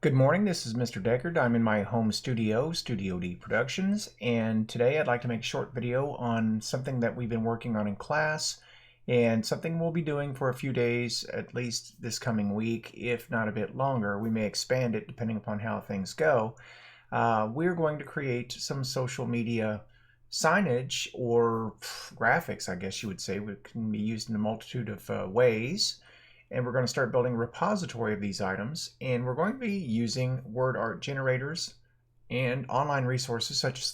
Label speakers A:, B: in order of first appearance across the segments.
A: Good morning, this is Mr. Deckard. I'm in my home studio, Studio D Productions, and today I'd like to make a short video on something that we've been working on in class and something we'll be doing for a few days, at least this coming week, if not a bit longer. We may expand it depending upon how things go. We're going to create some social media signage or graphics, I guess you would say. It can be used in a multitude of ways. And we're going to start building a repository of these items, and we're going to be using word art generators and online resources such as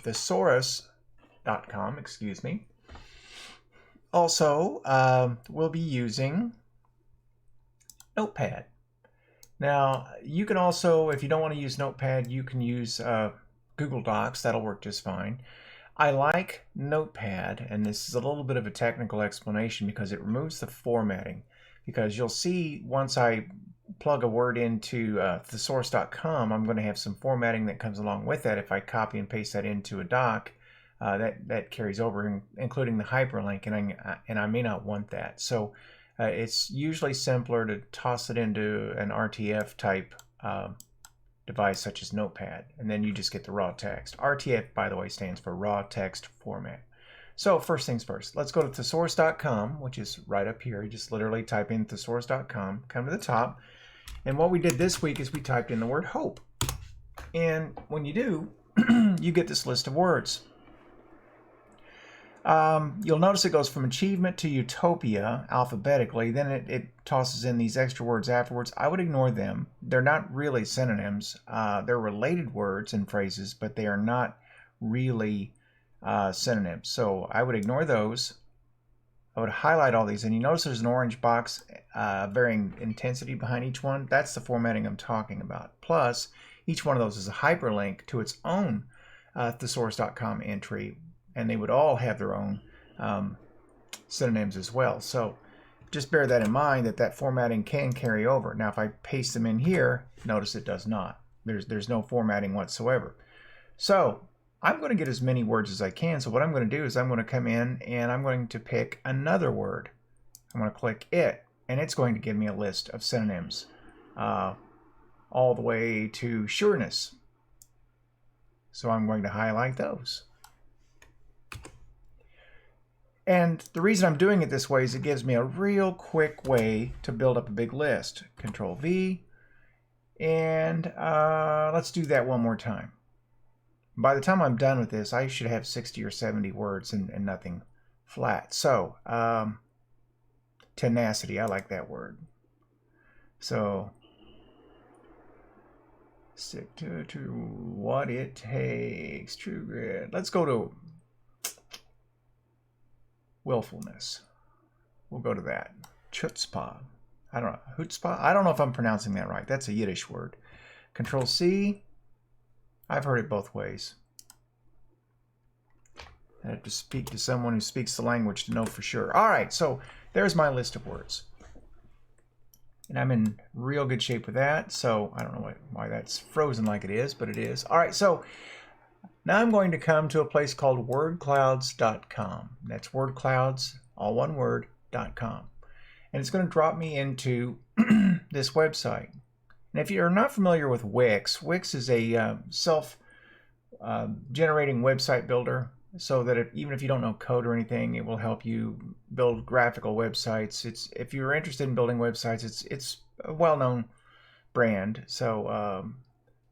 A: thesaurus.com, excuse me. Also, we'll be using Notepad. Now, you can also, if you don't want to use Notepad, you can use Google Docs. That'll work just fine. I like Notepad, and this is a little bit of a technical explanation because it removes the formatting. Because you'll see once I plug a word into thesaurus.com, I'm going to have some formatting that comes along with that. If I copy and paste that into a doc, that carries over, including the hyperlink, and I may not want that. So it's usually simpler to toss it into an RTF type device such as Notepad, and then you just get the raw text. RTF, by the way, stands for raw text format. So first things first, let's go to thesaurus.com, which is right up here. You just literally type in thesaurus.com, come to the top, and what we did this week is we typed in the word hope. And when you do, you get this list of words. You'll notice it goes from achievement to utopia alphabetically, then it tosses in these extra words afterwards. I would ignore them. They're not really synonyms. They're related words and phrases, but they are not really synonyms. So I would ignore those. I would highlight all these, and you notice there's an orange box varying intensity behind each one. That's the formatting I'm talking about. Plus, each one of those is a hyperlink to its own thesaurus.com entry, and they would all have their own synonyms as well. So just bear that in mind, that formatting can carry over. Now, if I paste them in here, notice it does not. There's no formatting whatsoever. So I'm going to get as many words as I can. So what I'm going to do is I'm going to come in and I'm going to pick another word. I'm going to click it, and it's going to give me a list of synonyms all the way to sureness. So I'm going to highlight those. And the reason I'm doing it this way is it gives me a real quick way to build up a big list. Control V, and let's do that one more time. By the time I'm done with this, I should have 60 or 70 words and nothing flat. So, tenacity, I like that word. So, stick to what it takes, true grit. Let's go to willfulness. We'll go to that. Chutzpah. I don't know. Chutzpah? I don't know if I'm pronouncing that right. That's a Yiddish word. Control C. I've heard it both ways. I have to speak to someone who speaks the language to know for sure. All right, so there's my list of words. And I'm in real good shape with that, so I don't know why that's frozen like it is, but it is. All right, so now I'm going to come to a place called wordclouds.com. That's wordclouds, all one word, .com. And it's going to drop me into this website. And if you're not familiar with Wix, Wix is a self-generating website builder, so that even if you don't know code or anything, it will help you build graphical websites. If you're interested in building websites, it's a well-known brand. So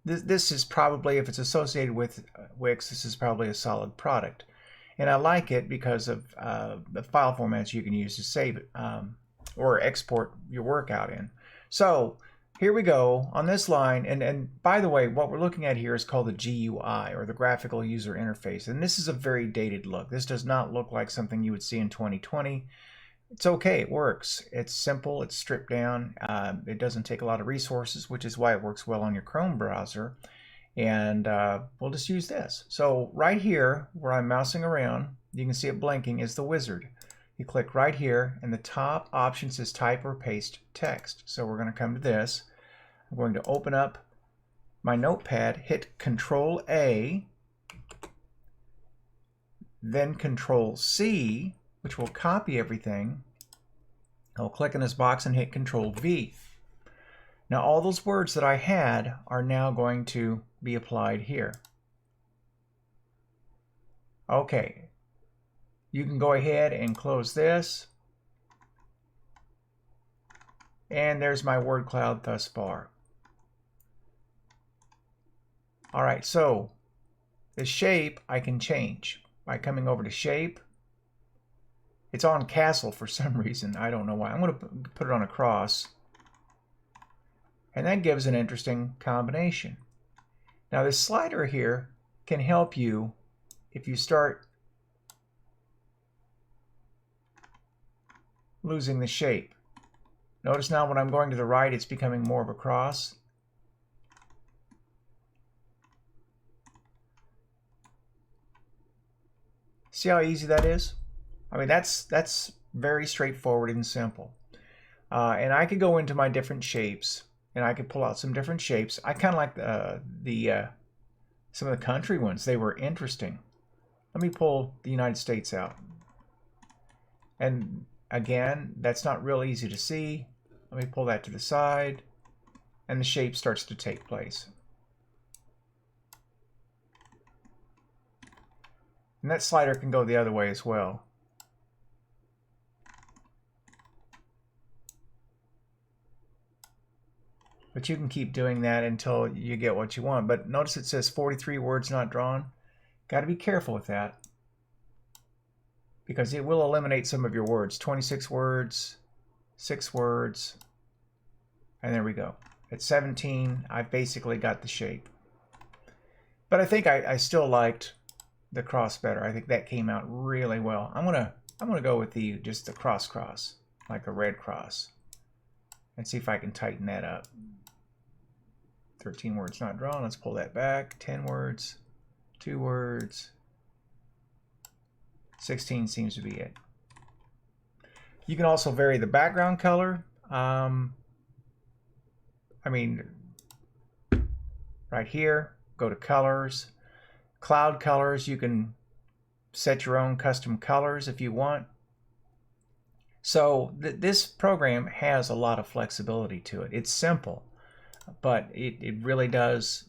A: this is probably, if it's associated with Wix, this is probably a solid product. And I like it because of the file formats you can use to save it or export your work out in. So here we go on this line, and by the way, what we're looking at here is called the GUI, or the graphical user interface, and this is a very dated look. This does not look like something you would see in 2020. It's okay, it works. It's simple, it's stripped down, it doesn't take a lot of resources, which is why it works well on your Chrome browser, and we'll just use this. So right here, where I'm mousing around, you can see it blinking, is the wizard. You click right here, and the top option says type or paste text. So we're going to come to this. I'm going to open up my Notepad, hit Control A, then Control C, which will copy everything. I'll click in this box and hit Control V. Now all those words that I had are now going to be applied here. Okay, you can go ahead and close this. And there's my word cloud thus far. All right, so the shape I can change by coming over to shape. It's on castle for some reason. I don't know why. I'm going to put it on a cross. And that gives an interesting combination. Now this slider here can help you if you start losing the shape. Notice now when I'm going to the right, it's becoming more of a cross. See how easy that is? I mean, that's very straightforward and simple. And I could go into my different shapes, and I could pull out some different shapes. I kind of like some of the country ones. They were interesting. Let me pull the United States out. And again, that's not real easy to see. Let me pull that to the side, and the shape starts to take place. And that slider can go the other way as well. But you can keep doing that until you get what you want. But notice it says 43 words not drawn. Got to be careful with that, because it will eliminate some of your words. 26 words, 6 words, and there we go. At 17, I've basically got the shape. But I think I still liked the cross better. I think that came out really well. I'm gonna go with just the cross, like a red cross, and see if I can tighten that up. 13 words not drawn. Let's pull that back. 10 words, 2 words. 16 seems to be it. You can also vary the background color. I mean, right here, go to colors. Cloud colors, you can set your own custom colors if you want. So this program has a lot of flexibility to it. It's simple, but it really does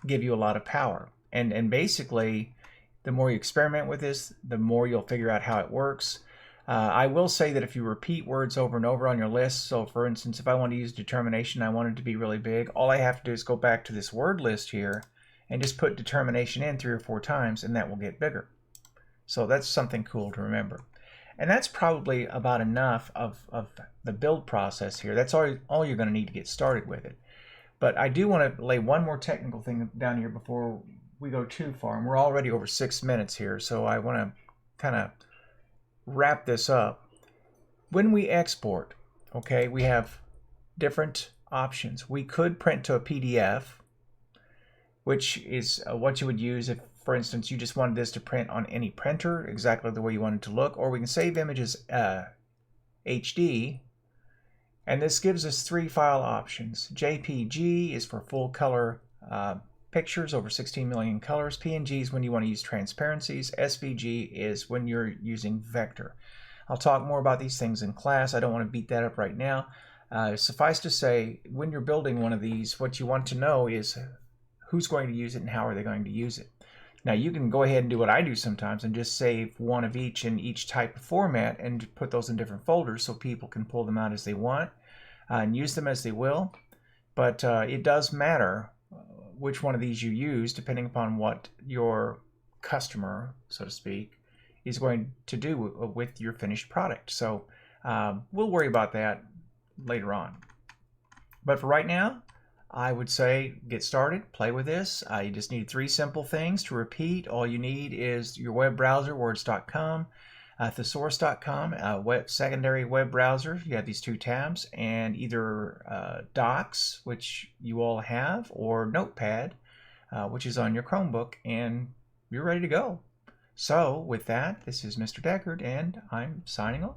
A: give you a lot of power. And basically, the more you experiment with this, the more you'll figure out how it works. I will say that if you repeat words over and over on your list, so for instance, if I want to use determination, I want it to be really big, all I have to do is go back to this word list here and just put determination in 3 or 4 times, and that will get bigger. So that's something cool to remember. And that's probably about enough of the build process here. That's all you're going to need to get started with it. But I do want to lay one more technical thing down here before we go too far. And we're already over 6 minutes here, so I want to kind of wrap this up. When we export, okay, we have different options. We could print to a PDF, which is what you would use if, for instance, you just wanted this to print on any printer, exactly the way you want it to look. Or we can save images HD, and this gives us 3 file options. JPG is for full color pictures over 16 million colors. PNG is when you want to use transparencies. SVG is when you're using vector. I'll talk more about these things in class. I don't want to beat that up right now. Suffice to say, when you're building one of these, what you want to know is who's going to use it and how are they going to use it. Now you can go ahead and do what I do sometimes and just save one of each in each type of format and put those in different folders so people can pull them out as they want and use them as they will. But it does matter which one of these you use depending upon what your customer, so to speak, is going to do with your finished product. So we'll worry about that later on. But for right now, I would say get started, play with this. You just need 3 simple things to repeat. All you need is your web browser, words.com, thesaurus.com, secondary web browser. You have these 2 tabs, and either Docs, which you all have, or Notepad, which is on your Chromebook, and you're ready to go. So with that, this is Mr. Deckard, and I'm signing off.